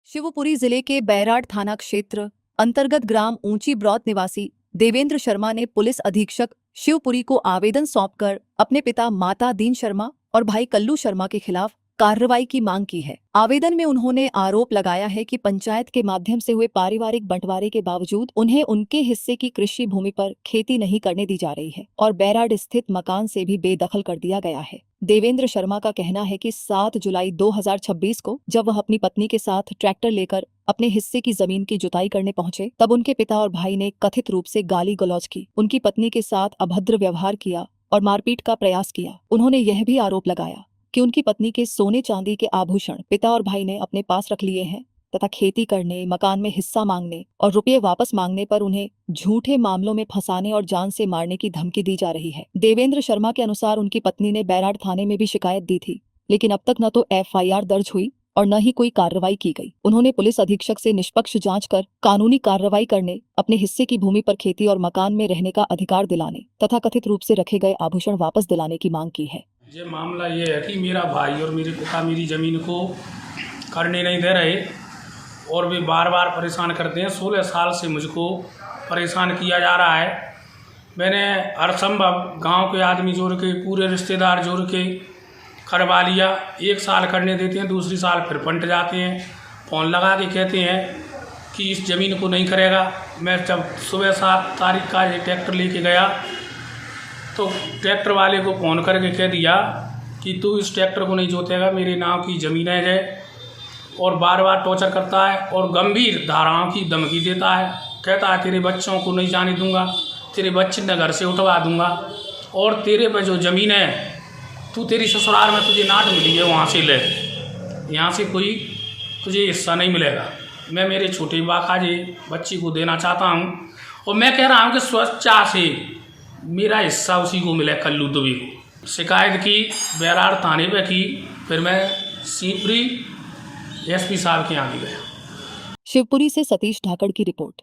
शिवपुरी जिले के बैराड़ थाना क्षेत्र अंतर्गत ग्राम ऊंची ब्रौत निवासी देवेंद्र शर्मा ने पुलिस अधीक्षक शिवपुरी को आवेदन सौंपकर अपने पिता माता दीन शर्मा और भाई कल्लू शर्मा के खिलाफ कार्रवाई की मांग की है। आवेदन में उन्होंने आरोप लगाया है कि पंचायत के माध्यम से हुए पारिवारिक बंटवारे के बावजूद उन्हें उनके हिस्से की कृषि भूमि पर खेती नहीं करने दी जा रही है और बैराड़ स्थित मकान से भी बेदखल कर दिया गया है। देवेंद्र शर्मा का कहना है कि 7 जुलाई 2026 को जब वह अपनी पत्नी के साथ ट्रैक्टर लेकर अपने हिस्से की जमीन की जुताई करने पहुंचे, तब उनके पिता और भाई ने कथित रूप से गाली गलौज की, उनकी पत्नी के साथ अभद्र व्यवहार किया और मारपीट का प्रयास किया। उन्होंने यह भी आरोप लगाया कि उनकी पत्नी के सोने चांदी के आभूषण पिता और भाई ने अपने पास रख लिए हैं तथा खेती करने, मकान में हिस्सा मांगने और रुपये वापस मांगने पर उन्हें झूठे मामलों में फंसाने और जान से मारने की धमकी दी जा रही है। देवेंद्र शर्मा के अनुसार उनकी पत्नी ने बैराड़ थाने में भी शिकायत दी थी, लेकिन अब तक न तो FIR दर्ज हुई और न ही कोई कार्रवाई की गई। उन्होंने पुलिस अधीक्षक से निष्पक्ष जांच कर कानूनी कार्रवाई करने, अपने हिस्से की भूमि पर खेती और मकान में रहने का अधिकार दिलाने तथा कथित रूप से रखे गए आभूषण वापस दिलाने की मांग की है। ये मामला ये है कि मेरा भाई और मेरे पिता मेरी ज़मीन को करने नहीं दे रहे और वे बार बार परेशान करते हैं। 16 साल से मुझको परेशान किया जा रहा है। मैंने हर संभव गांव के आदमी जोड़ के, पूरे रिश्तेदार जोड़ के करवा लिया। 1 साल करने देते हैं, दूसरी साल फिर पलट जाते हैं। फ़ोन लगा के कहते हैं कि इस ज़मीन को नहीं करेगा। मैं जब सुबह 7 तारीख का ये ट्रैक्टर लेके गया तो ट्रैक्टर वाले को फ़ोन करके कह दिया कि तू इस ट्रैक्टर को नहीं जोतेगा, मेरे नाम की ज़मीन है। और बार बार टॉर्चर करता है और गंभीर धाराओं की धमकी देता है। कहता है तेरे बच्चों को नहीं जाने दूंगा, तेरे बच्चे न घर से उठवा दूंगा और तेरे पे जो ज़मीन है तू तेरी ससुराल में तुझे नाट मिली है वहाँ से ले, यहाँ से कोई तुझे हिस्सा नहीं मिलेगा। मैं मेरे छोटे बाकाजे बच्ची को देना चाहता हूँ और मैं कह रहा हूँ कि स्वेच्छा से मेरा हिस्सा उसी को मिले, कल्लू दुबे को। शिकायत की बैराड़ थाने पे की, फिर मैं शिवपुरी SP साहब के यहाँ भी गया। शिवपुरी से सतीश ढाकड़ की रिपोर्ट।